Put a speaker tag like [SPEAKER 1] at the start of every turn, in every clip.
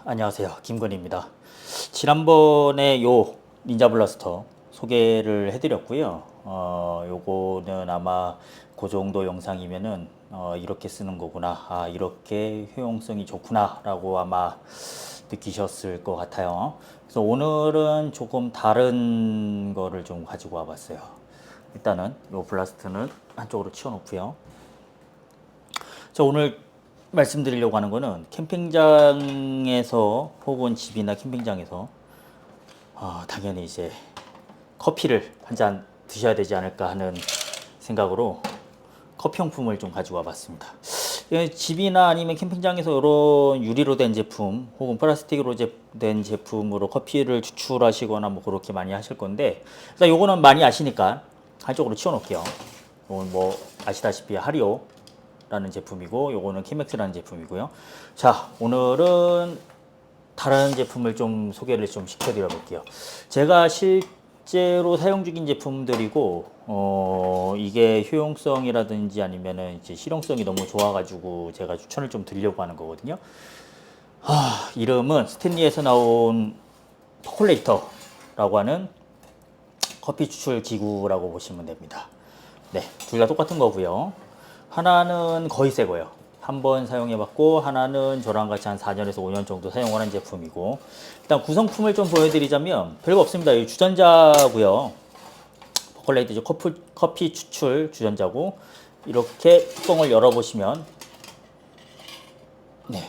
[SPEAKER 1] 안녕하세요. 김건희입니다. 지난번에 요 닌자 블라스터 소개를 해드렸고요. 요거는 아마 그 정도 영상이면은 이렇게 쓰는 거구나. 이렇게 효용성이 좋구나. 라고 아마 느끼셨을 것 같아요. 그래서 오늘은 조금 다른 거를 좀 가지고 와봤어요. 일단은 요 블라스트는 한쪽으로 치워놓고요. 자, 오늘 말씀드리려고 하는 거는 캠핑장에서 혹은 집이나 캠핑장에서 당연히 이제 커피를 한 잔 드셔야 되지 않을까 하는 생각으로 커피용품을 좀 가지고 와봤습니다. 집이나 아니면 캠핑장에서 이런 유리로 된 제품 혹은 플라스틱으로 된 제품으로 커피를 추출하시거나 뭐 그렇게 많이 하실 건데, 일단 요거는 많이 아시니까 한쪽으로 치워놓을게요. 이건 뭐 아시다시피 하리오라는 제품이고, 요거는 키맥스라는 제품이고요. 자, 오늘은 다른 제품을 좀 소개를 좀 시켜드려 볼게요. 제가 실제로 사용 중인 제품들이고, 이게 효용성이라든지 아니면은 이제 실용성이 너무 좋아가지고 제가 추천을 좀 드리려고 하는 거거든요. 이름은 스탠리에서 나온 퍼콜레이터라고 하는 커피 추출 기구라고 보시면 됩니다. 네, 둘 다 똑같은 거고요. 하나는 거의 새 거예요. 한 번 사용해봤고, 하나는 저랑 같이 한 4년에서 5년 정도 사용하는 제품이고, 일단 구성품을 좀 보여드리자면 별거 없습니다. 이 주전자고요. 퍼컬레이트 커피 추출 주전자고, 이렇게 뚜껑을 열어보시면 네,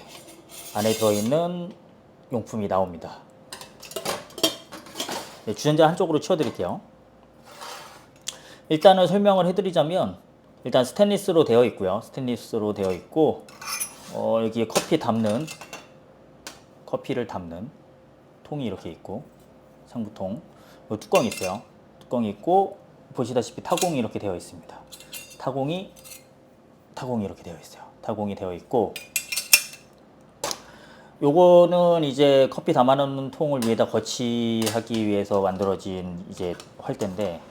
[SPEAKER 1] 안에 들어있는 용품이 나옵니다. 네, 주전자 한쪽으로 치워드릴게요. 일단은 설명을 해드리자면, 일단 스테인리스로 되어 있고요. 스테인리스로 되어 있고, 여기에 커피를 담는 통이 이렇게 있고, 상부통, 뚜껑이 있어요. 뚜껑이 있고, 보시다시피 타공이 이렇게 되어 있습니다. 타공이 이렇게 되어 있어요. 타공이 되어 있고, 요거는 이제 커피 담아놓는 통을 위에다 거치하기 위해서 만들어진 이제 활대인데,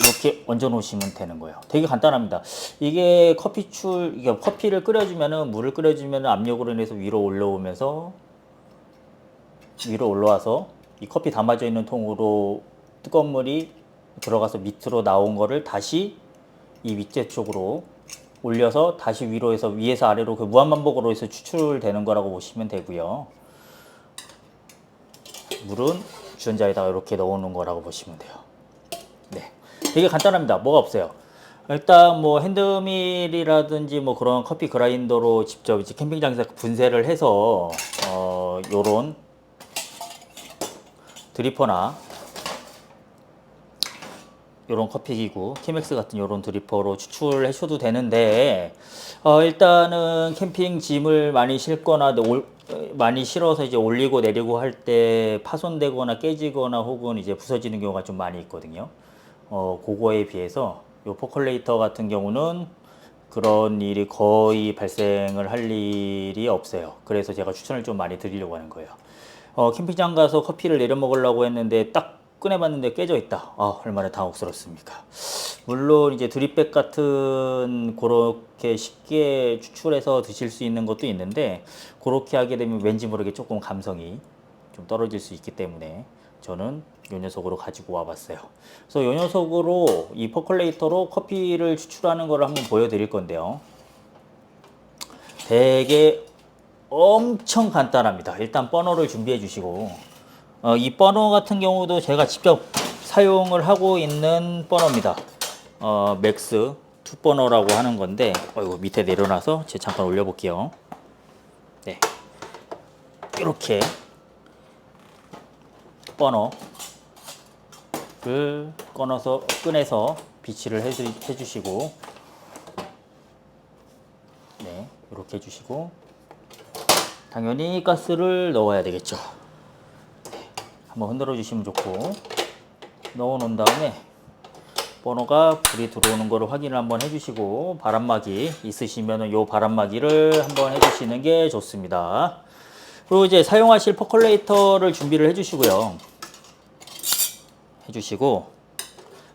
[SPEAKER 1] 이렇게 얹어 놓으시면 되는 거예요. 되게 간단합니다. 이게 이게 커피를 끓여주면은, 물을 끓여주면은 압력으로 인해서 위로 올라와서 이 커피 담아져 있는 통으로 뜨거운 물이 들어가서 밑으로 나온 거를 다시 이 밑에 쪽으로 올려서 다시 위에서 아래로 그 무한반복으로 해서 추출되는 거라고 보시면 되고요. 물은 주전자에다가 이렇게 넣어놓은 거라고 보시면 돼요. 네, 되게 간단합니다. 뭐가 없어요. 일단 뭐 핸드밀이라든지 뭐 그런 커피 그라인더로 직접 이제 캠핑장에서 분쇄를 해서 요런 드리퍼나 요런 커피 기구, 키맥스 같은 요런 드리퍼로 추출해 줘도 되는데, 일단은 캠핑 짐을 많이 싣거나 많이 실어서 이제 올리고 내리고 할 때 파손되거나 깨지거나 혹은 이제 부서지는 경우가 좀 많이 있거든요. 그거에 비해서 요 포컬레이터 같은 경우는 그런 일이 거의 발생을 할 일이 없어요. 그래서 제가 추천을 좀 많이 드리려고 하는 거예요. 캠핑장 가서 커피를 내려 먹으려고 했는데 딱 꺼내봤는데 깨져 있다. 얼마나 당혹스럽습니까? 물론 이제 드립백 같은 그렇게 쉽게 추출해서 드실 수 있는 것도 있는데, 그렇게 하게 되면 왠지 모르게 조금 감성이 좀 떨어질 수 있기 때문에 저는 요 녀석으로 가지고 와봤어요. 그래서 요 녀석으로 이 퍼컬레이터로 커피를 추출하는 걸 한번 보여드릴 건데요. 되게 엄청 간단합니다. 일단 버너를 준비해 주시고, 이 버너 같은 경우도 제가 직접 사용을 하고 있는 버너입니다. 맥스 투 버너라고 하는 건데, 이거 밑에 내려놔서 제가 잠깐 올려볼게요. 네, 이렇게 버너를 꺼내서 비치를 해주시고, 네, 이렇게 해주시고, 당연히 가스를 넣어야 되겠죠. 네, 한번 흔들어 주시면 좋고, 넣어 놓은 다음에 버너가 불이 들어오는 거를 확인을 한번 해주시고, 바람막이 있으시면 요 바람막이를 한번 해주시는 게 좋습니다. 그리고 이제 사용하실 퍼컬레이터를 준비를 해주시고요.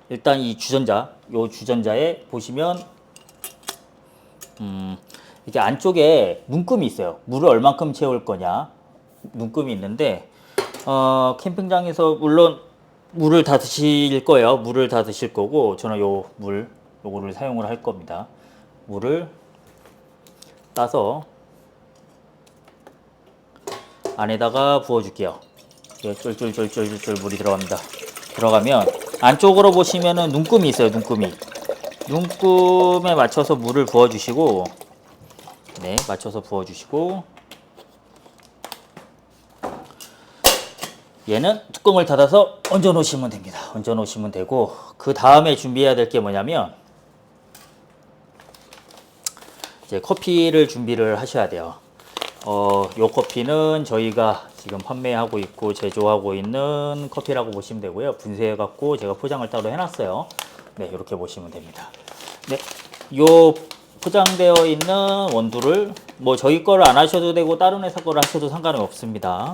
[SPEAKER 1] 일단 이 주전자에 보시면 이게 안쪽에 눈금이 있어요. 물을 얼만큼 채울 거냐. 눈금이 있는데, 캠핑장에서 물론 물을 다 드실 거예요. 물을 다 드실 거고, 저는 요거를 사용을 할 겁니다. 물을 따서 안에다가 부어줄게요. 쫄쫄쫄쫄쫄 물이 들어갑니다. 들어가면 안쪽으로 보시면은 눈금이 있어요. 눈금이. 눈금에 맞춰서 물을 부어주시고, 네, 맞춰서 부어주시고, 얘는 뚜껑을 닫아서 얹어 놓으시면 됩니다. 얹어 놓으시면 되고, 그 다음에 준비해야 될 게 뭐냐면, 이제 커피를 준비를 하셔야 돼요. 요 커피는 저희가 지금 판매하고 있고 제조하고 있는 커피라고 보시면 되고요. 분쇄해 갖고 제가 포장을 따로 해놨어요. 네, 이렇게 보시면 됩니다. 네, 요 포장되어 있는 원두를 뭐 저희 거를 안 하셔도 되고 다른 회사 거를 하셔도 상관은 없습니다.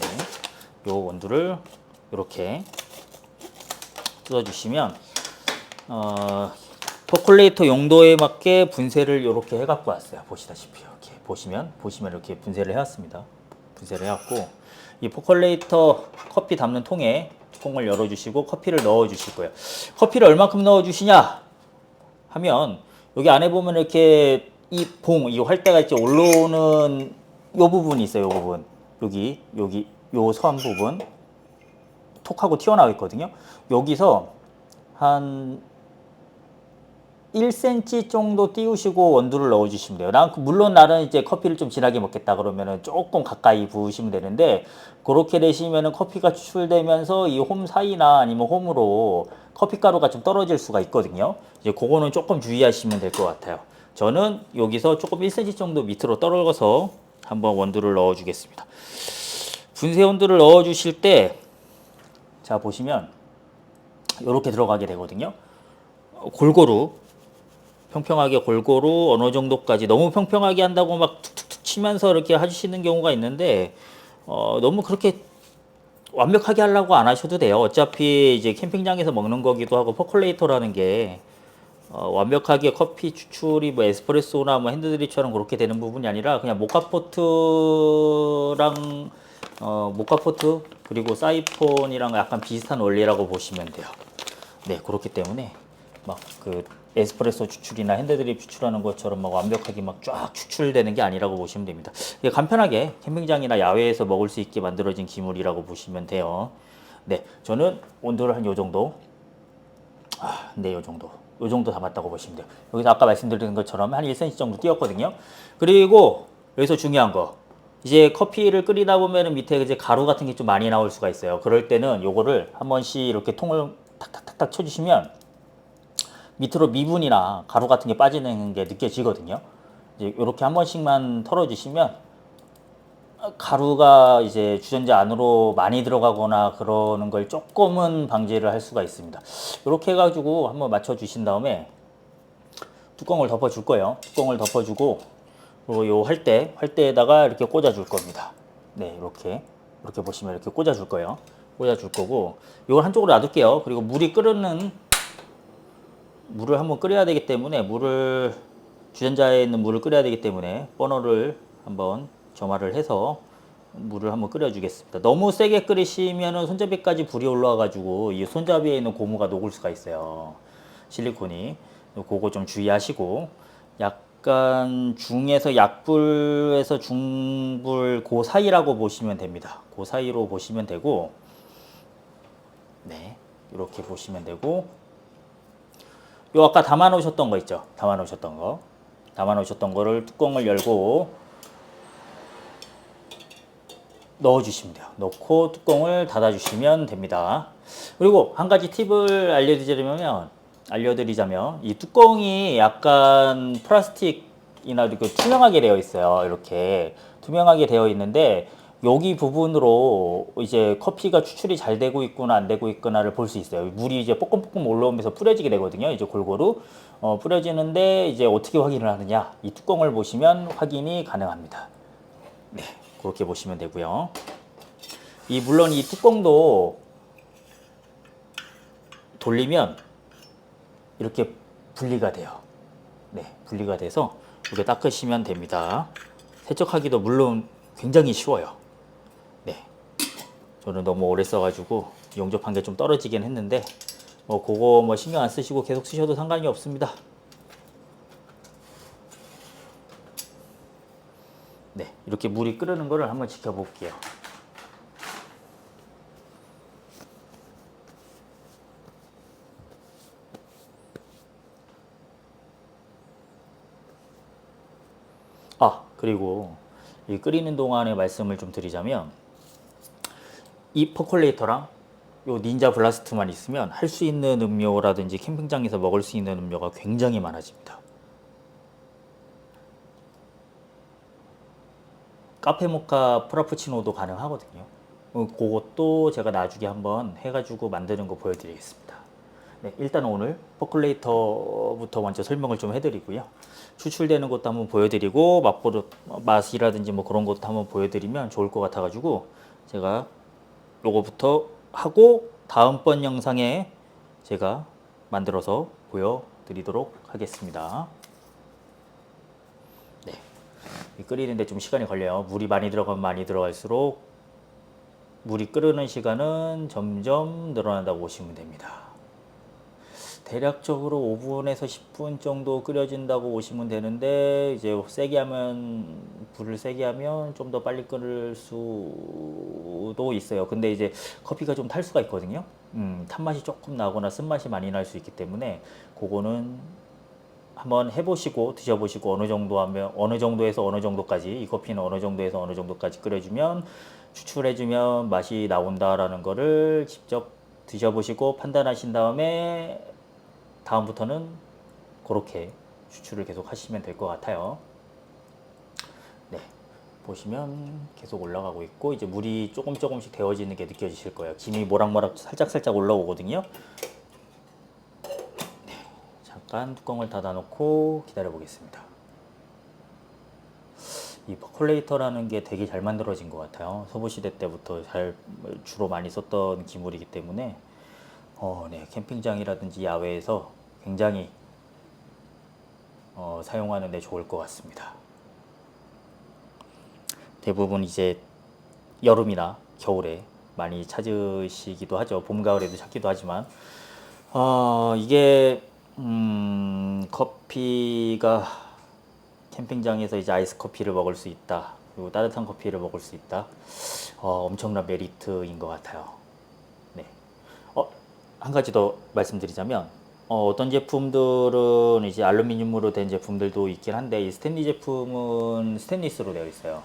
[SPEAKER 1] 네, 요 원두를 이렇게 뜯어주시면 퍼콜레이터 용도에 맞게 분쇄를 이렇게 해갖고 왔어요. 보시다시피 이렇게 보시면 이렇게 분쇄를 해왔습니다. 분쇄를 해갖고 이 퍼콜레이터 커피 담는 통에 뚜껑을 열어주시고 커피를 넣어주실 거예요. 커피를 얼마큼 넣어주시냐 하면 여기 안에 보면 이렇게 이 활대가 이렇게 올라오는 요 부분이 있어요. 요 부분 여기 요 선 부분 톡하고 튀어나와 있거든요. 여기서 한 1cm 정도 띄우시고 원두를 넣어주시면 돼요. 물론 나는 이제 커피를 좀 진하게 먹겠다 그러면은 조금 가까이 부으시면 되는데, 그렇게 되시면은 커피가 추출되면서 이 홈 사이나 아니면 홈으로 커피 가루가 좀 떨어질 수가 있거든요. 이제 그거는 조금 주의하시면 될 것 같아요. 저는 여기서 조금 1cm 정도 밑으로 떨어져서 한번 원두를 넣어주겠습니다. 분쇄 원두를 넣어주실 때, 자 보시면 이렇게 들어가게 되거든요. 골고루 평평하게 골고루 어느 정도까지, 너무 평평하게 한다고 막 툭툭툭 치면서 이렇게 하시는 경우가 있는데 너무 그렇게 완벽하게 하려고 안 하셔도 돼요. 어차피 이제 캠핑장에서 먹는 거기도 하고 퍼콜레이터라는 게 완벽하게 커피 추출이 뭐 에스프레소나 뭐 핸드드립처럼 그렇게 되는 부분이 아니라 그냥 모카포트랑 모카포트 그리고 사이폰이랑 약간 비슷한 원리라고 보시면 돼요. 네, 그렇기 때문에 막 그 에스프레소 추출이나 핸드드립 추출하는 것처럼 막 완벽하게 막 쫙 추출되는 게 아니라고 보시면 됩니다. 이게 간편하게 캠핑장이나 야외에서 먹을 수 있게 만들어진 기물이라고 보시면 돼요. 네, 저는 온도를 한 요 정도, 네, 요 정도 담았다고 보시면 돼요. 여기서 아까 말씀드린 것처럼 한 1cm 정도 띄었거든요. 그리고 여기서 중요한 거, 이제 커피를 끓이다 보면은 밑에 이제 가루 같은 게 좀 많이 나올 수가 있어요. 그럴 때는 요거를 한 번씩 이렇게 통을 탁탁탁탁 쳐주시면 밑으로 미분이나 가루 같은 게 빠지는 게 느껴지거든요. 이제 이렇게 한 번씩만 털어주시면 가루가 이제 주전자 안으로 많이 들어가거나 그러는 걸 조금은 방지를 할 수가 있습니다. 이렇게 해가지고 한번 맞춰주신 다음에 뚜껑을 덮어줄 거예요. 뚜껑을 덮어주고 그리고 요 활대에다가 이렇게 꽂아줄 겁니다. 네, 이렇게 보시면 이렇게 꽂아줄 거예요. 꽂아줄 거고 이걸 한쪽으로 놔둘게요. 그리고 물을 한번 끓여야 되기 때문에 주전자에 있는 물을 끓여야 되기 때문에 버너를 한번 점화를 해서 물을 한번 끓여주겠습니다. 너무 세게 끓이시면 손잡이까지 불이 올라와 가지고 이 손잡이에 있는 고무가 녹을 수가 있어요. 실리콘이. 그거 좀 주의하시고 약간 중에서 약불에서 중불 그 사이라고 보시면 됩니다. 그 사이로 보시면 되고, 네, 이렇게 보시면 되고, 요 아까 담아 놓으셨던 거 있죠? 담아 놓으셨던 거를 뚜껑을 열고 넣어 주시면 돼요. 넣고 뚜껑을 닫아 주시면 됩니다. 그리고 한 가지 팁을 알려드리자면 이 뚜껑이 약간 플라스틱이나 이렇게 투명하게 되어 있어요. 이렇게 투명하게 되어 있는데 여기 부분으로 이제 커피가 추출이 잘 되고 있구나 안 되고 있구나를 볼 수 있어요. 물이 이제 뽀끔뽀끔 올라오면서 뿌려지게 되거든요. 이제 골고루 뿌려지는데 이제 어떻게 확인을 하느냐, 이 뚜껑을 보시면 확인이 가능합니다. 네, 그렇게 보시면 되고요. 물론 이 뚜껑도 돌리면 이렇게 분리가 돼요. 네, 분리가 돼서 이렇게 닦으시면 됩니다. 세척하기도 물론 굉장히 쉬워요. 네, 저는 너무 오래 써가지고 용접한 게 좀 떨어지긴 했는데 뭐 그거 뭐 신경 안 쓰시고 계속 쓰셔도 상관이 없습니다. 네, 이렇게 물이 끓는 거를 한번 지켜볼게요. 그리고 이 끓이는 동안에 말씀을 좀 드리자면 이 퍼콜레이터랑 요 닌자 블라스트만 있으면 할 수 있는 음료라든지 캠핑장에서 먹을 수 있는 음료가 굉장히 많아집니다. 카페 모카 프라푸치노도 가능하거든요. 그것도 제가 나중에 한번 해가지고 만드는 거 보여드리겠습니다. 네, 일단 오늘 퍼콜레이터부터 먼저 설명을 좀 해드리고요. 추출되는 것도 한번 보여드리고 맛이라든지 뭐 그런 것도 한번 보여드리면 좋을 것 같아가지고 제가 요거부터 하고 다음번 영상에 제가 만들어서 보여드리도록 하겠습니다. 네, 끓이는데 좀 시간이 걸려요. 물이 많이 들어가면 많이 들어갈수록 물이 끓는 시간은 점점 늘어난다고 보시면 됩니다. 대략적으로 5분에서 10분 정도 끓여진다고 보시면 되는데 이제 세게 하면 불을 세게 하면 좀 더 빨리 끓을 수도 있어요. 근데 이제 커피가 좀 탈 수가 있거든요. 탄맛이 조금 나거나 쓴맛이 많이 날 수 있기 때문에 그거는 한번 해보시고 드셔보시고 어느 정도 하면 어느 정도에서 어느 정도까지 이 커피는 어느 정도에서 어느 정도까지 끓여주면 추출해주면 맛이 나온다라는 거를 직접 드셔보시고 판단하신 다음에 다음부터는 그렇게 추출을 계속 하시면 될 것 같아요. 네, 보시면 계속 올라가고 있고 이제 물이 조금씩 데워지는 게 느껴지실 거예요. 김이 모락모락 살짝 올라오거든요. 네, 잠깐 뚜껑을 닫아놓고 기다려 보겠습니다. 이 퍼콜레이터라는 게 되게 잘 만들어진 것 같아요. 소부시대 때부터 주로 많이 썼던 기물이기 때문에 네, 캠핑장이라든지 야외에서 굉장히 사용하는 데 좋을 것 같습니다. 대부분 이제 여름이나 겨울에 많이 찾으시기도 하죠. 봄, 가을에도 찾기도 하지만 이게 커피가 캠핑장에서 이제 아이스 커피를 먹을 수 있다. 그리고 따뜻한 커피를 먹을 수 있다. 엄청난 메리트인 것 같아요. 네. 한 가지 더 말씀드리자면 어떤 제품들은 이제 알루미늄으로 된 제품들도 있긴 한데 이 스탠리 제품은 스테인리스로 되어 있어요.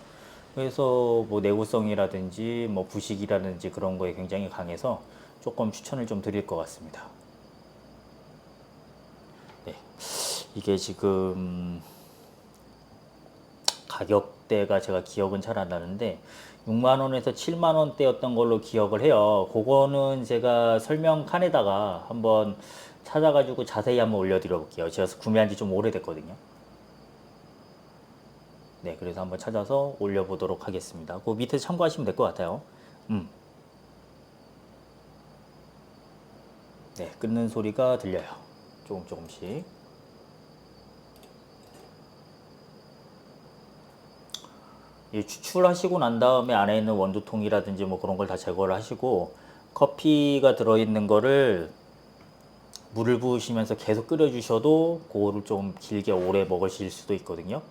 [SPEAKER 1] 그래서 뭐 내구성이라든지 뭐 부식이라든지 그런 거에 굉장히 강해서 조금 추천을 좀 드릴 것 같습니다. 네. 이게 지금 가격대가 제가 기억은 잘 안 나는데 6만원에서 7만원대였던 걸로 기억을 해요. 그거는 제가 설명 칸에다가 한번 찾아가지고 자세히 한번 올려드려 볼게요. 제가 구매한 지 좀 오래됐거든요. 네, 그래서 한번 찾아서 올려보도록 하겠습니다. 그 밑에 참고하시면 될 것 같아요. 네, 끓는 소리가 들려요. 조금씩. 이 추출하시고 난 다음에 안에 있는 원두통이라든지 뭐 그런 걸 다 제거를 하시고 커피가 들어있는 거를 물을 부으시면서 계속 끓여주셔도 그거를 좀 길게 오래 먹으실 수도 있거든요.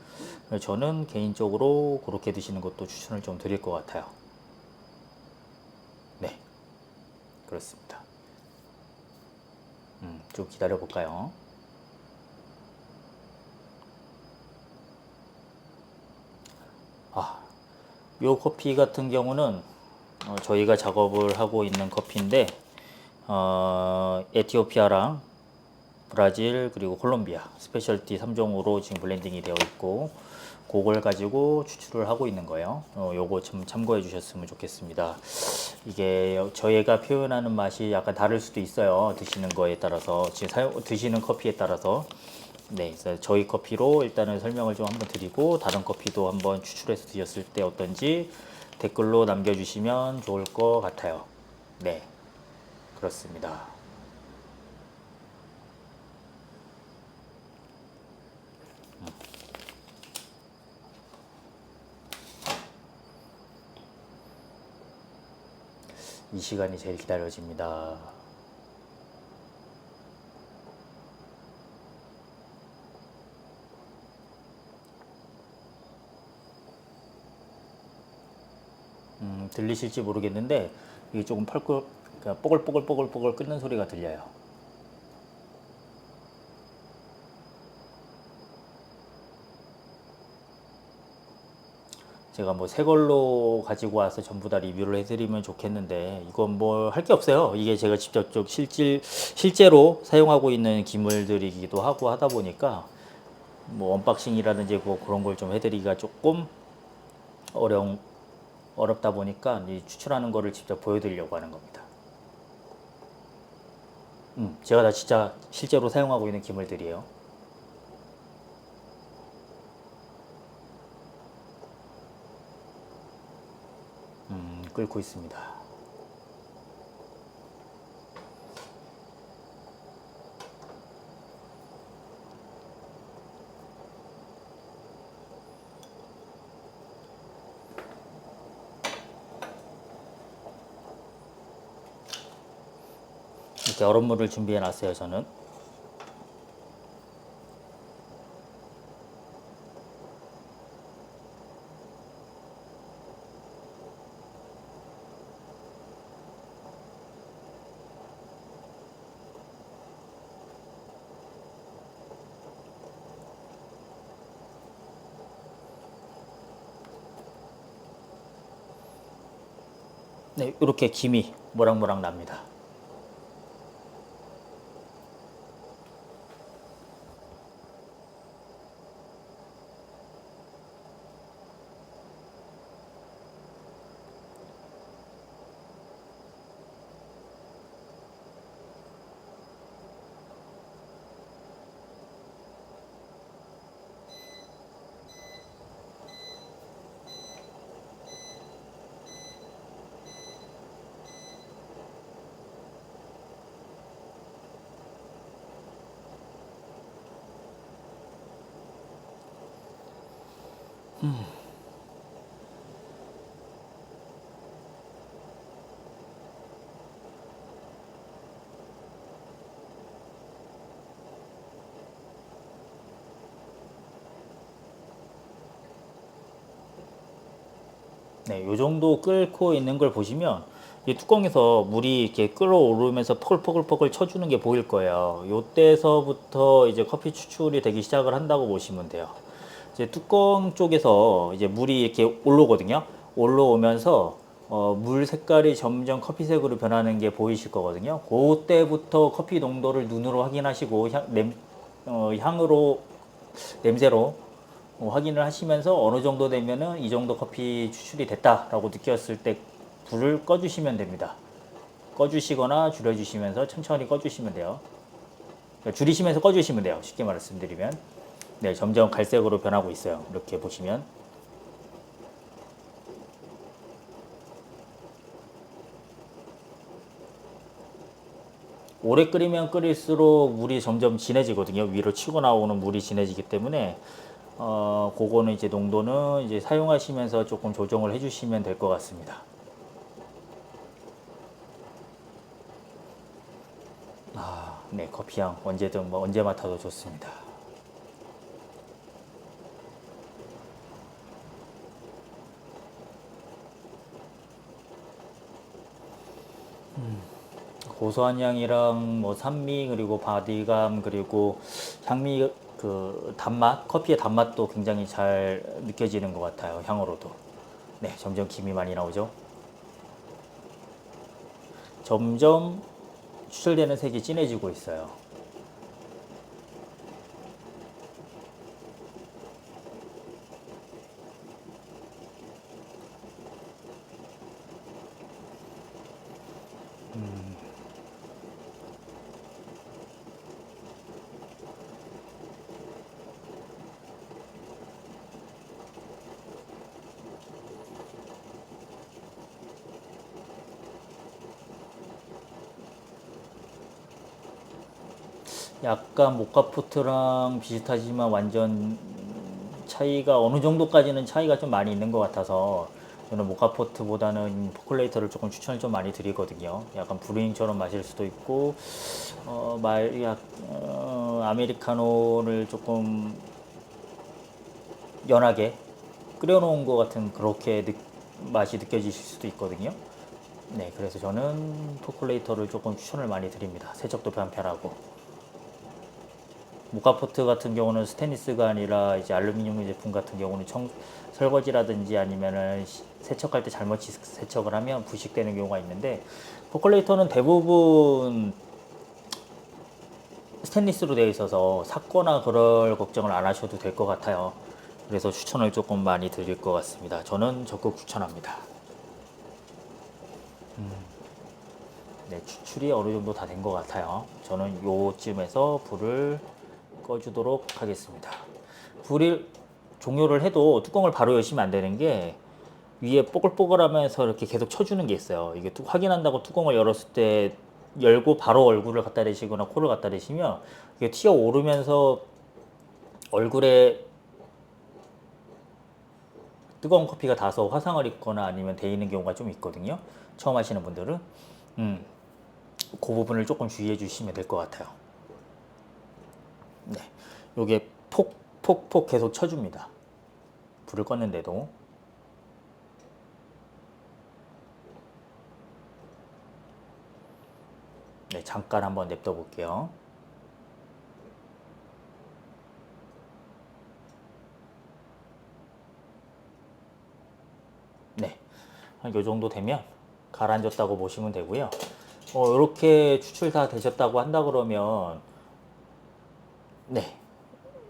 [SPEAKER 1] 저는 개인적으로 그렇게 드시는 것도 추천을 좀 드릴 것 같아요. 네, 그렇습니다. 좀 기다려 볼까요? 요 커피 같은 경우는 저희가 작업을 하고 있는 커피인데 에티오피아랑 브라질 그리고 콜롬비아 스페셜티 3종으로 지금 블렌딩이 되어 있고 그걸 가지고 추출을 하고 있는 거예요. 요거 좀 참고해 주셨으면 좋겠습니다. 이게 저희가 표현하는 맛이 약간 다를 수도 있어요. 드시는 거에 따라서 지금 드시는 커피에 따라서. 네, 그래서 저희 커피로 일단은 설명을 좀 한번 드리고 다른 커피도 한번 추출해서 드셨을 때 어떤지 댓글로 남겨주시면 좋을 것 같아요. 네, 그렇습니다. 이 시간이 제일 기다려집니다. 들리실지 모르겠는데 이게 조금 그러니까 뽀글뽀글 끓는 소리가 들려요. 제가 뭐 새 걸로 가지고 와서 전부 다 리뷰를 해드리면 좋겠는데 이건 뭐 할 게 없어요. 이게 제가 직접 실제로 사용하고 있는 기물들이기도 하고 하다 보니까 뭐 언박싱이라든지 뭐 그런 걸 좀 해드리기가 조금 어렵다 보니까 이 추출하는 거를 직접 보여드리려고 하는 겁니다. 제가 다 진짜 실제로 사용하고 있는 기물들이에요. 끓고 있습니다. 이렇게 얼음물을 준비해 놨어요, 저는. 네, 이렇게 김이 모락모락 납니다. 네, 요 정도 끓고 있는 걸 보시면 이 뚜껑에서 물이 이렇게 끓어오르면서 포글포글포글 쳐주는 게 보일 거예요. 요때서부터 이제 커피 추출이 되기 시작을 한다고 보시면 돼요. 이제 뚜껑 쪽에서 이제 물이 이렇게 올라오거든요. 올라오면서 물 색깔이 점점 커피색으로 변하는 게 보이실 거거든요. 그때부터 커피 농도를 눈으로 확인하시고 향으로 냄새로 확인을 하시면서 어느 정도 되면은 이 정도 커피 추출이 됐다라고 느꼈을 때 불을 꺼주시면 됩니다. 꺼주시거나 줄여주시면서 천천히 꺼주시면 돼요. 그러니까 줄이시면서 꺼주시면 돼요. 쉽게 말씀드리면. 네, 점점 갈색으로 변하고 있어요. 이렇게 보시면. 오래 끓이면 끓일수록 물이 점점 진해지거든요. 위로 치고 나오는 물이 진해지기 때문에 그거는 이제 농도는 이제 사용하시면서 조금 조정을 해주시면 될 것 같습니다. 네, 커피향 언제든 뭐 언제 맡아도 좋습니다. 고소한 향이랑 뭐 산미 그리고 바디감 그리고 향미 그 단맛 커피의 단맛도 굉장히 잘 느껴지는 것 같아요. 향으로도. 네, 점점 김이 많이 나오죠. 점점 추출되는 색이 진해지고 있어요. 약간 모카포트랑 비슷하지만 완전 차이가 어느 정도까지는 차이가 좀 많이 있는 것 같아서 저는 모카포트보다는 포클레이터를 조금 추천을 좀 많이 드리거든요. 약간 브루잉처럼 마실 수도 있고, 아메리카노를 조금 연하게 끓여놓은 것 같은 그렇게 맛이 느껴지실 수도 있거든요. 네, 그래서 저는 포클레이터를 조금 추천을 많이 드립니다. 세척도 편편하고. 모카포트 같은 경우는 스테인리스가 아니라 이제 알루미늄 제품 같은 경우는 설거지라든지 아니면은 세척할 때 잘못 세척을 하면 부식되는 경우가 있는데, 포클레이터는 대부분 스테인리스로 되어 있어서 삭거나 그럴 걱정을 안 하셔도 될 것 같아요. 그래서 추천을 조금 많이 드릴 것 같습니다. 저는 적극 추천합니다. 네, 추출이 어느 정도 다 된 것 같아요. 저는 요쯤에서 불을 꺼주도록 하겠습니다. 불을 종료를 해도 뚜껑을 바로 여시면 안 되는 게, 위에 뽀글뽀글하면서 이렇게 계속 쳐주는 게 있어요. 이게 확인한다고 뚜껑을 열었을 때 열고 바로 얼굴을 갖다 대시거나 코를 갖다 대시면 이게 튀어 오르면서 얼굴에 뜨거운 커피가 닿아서 화상을 입거나 아니면 데이는 경우가 좀 있거든요. 처음 하시는 분들은 그 부분을 조금 주의해 주시면 될 것 같아요. 네, 요게 폭폭폭 계속 쳐줍니다. 불을 껐는데도. 네, 잠깐 한번 냅둬 볼게요. 네, 한 요 정도 되면 가라앉았다고 보시면 되고요. 이렇게 추출 다 되셨다고 한다 그러면, 네,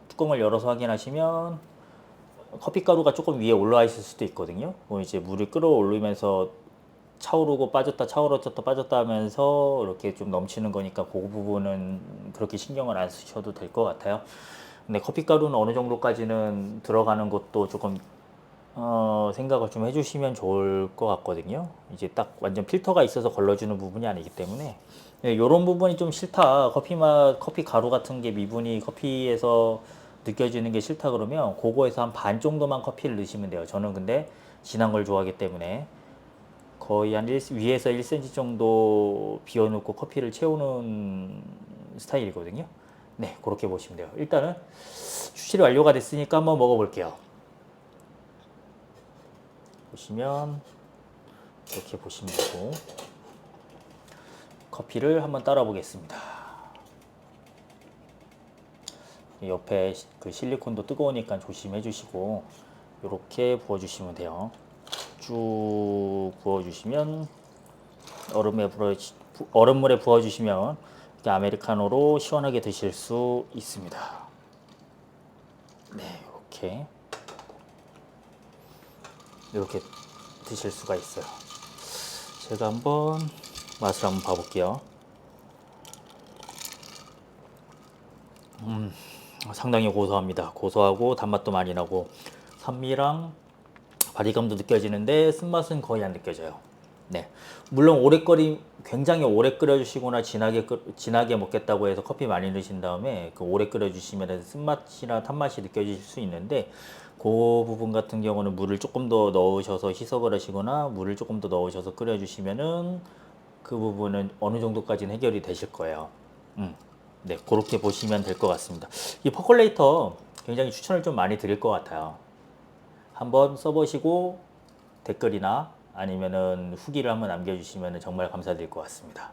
[SPEAKER 1] 뚜껑을 열어서 확인하시면 커피 가루가 조금 위에 올라와 있을 수도 있거든요. 이제 물을 끌어올리면서 차오르고 빠졌다 차오르졌다 빠졌다 하면서 이렇게 좀 넘치는 거니까 그 부분은 그렇게 신경을 안 쓰셔도 될 것 같아요. 근데 커피 가루는 어느 정도까지는 들어가는 것도 조금 생각을 좀 해주시면 좋을 것 같거든요. 이제 딱 완전 필터가 있어서 걸러주는 부분이 아니기 때문에, 네, 이런 부분이 좀 싫다. 커피 맛, 커피 가루 같은 게 미분이 커피에서 느껴지는 게 싫다 그러면 그거에서 한 반 정도만 커피를 넣으시면 돼요. 저는 근데 진한 걸 좋아하기 때문에 거의 한 위에서 1cm 정도 비워놓고 커피를 채우는 스타일이거든요. 네, 그렇게 보시면 돼요. 일단은 추출이 완료가 됐으니까 한번 먹어볼게요. 보시면 이렇게 보시면 되고, 커피를 한번 따라 보겠습니다. 옆에 그 실리콘도 뜨거우니까 조심해 주시고 이렇게 부어 주시면 돼요. 쭉 부어 주시면 얼음물에 부어 주시면 아메리카노로 시원하게 드실 수 있습니다. 네, 이렇게 드실 수가 있어요. 제가 한번 맛을 한번 봐볼게요. 상당히 고소합니다. 고소하고 단맛도 많이 나고 산미랑 바디감도 느껴지는데 쓴맛은 거의 안 느껴져요. 네, 물론 굉장히 오래 끓여주시거나 진하게 먹겠다고 해서 커피 많이 넣으신 다음에 그 오래 끓여주시면 쓴맛이나 탄맛이 느껴질 수 있는데, 그 부분 같은 경우는 물을 조금 더 넣으셔서 희석을 하시거나 물을 조금 더 넣으셔서 끓여주시면은 그 부분은 어느 정도까지는 해결이 되실 거예요. 네, 그렇게 보시면 될 것 같습니다. 이 퍼콜레이터 굉장히 추천을 좀 많이 드릴 것 같아요. 한번 써보시고 댓글이나 아니면은 후기를 한번 남겨주시면 정말 감사드릴 것 같습니다.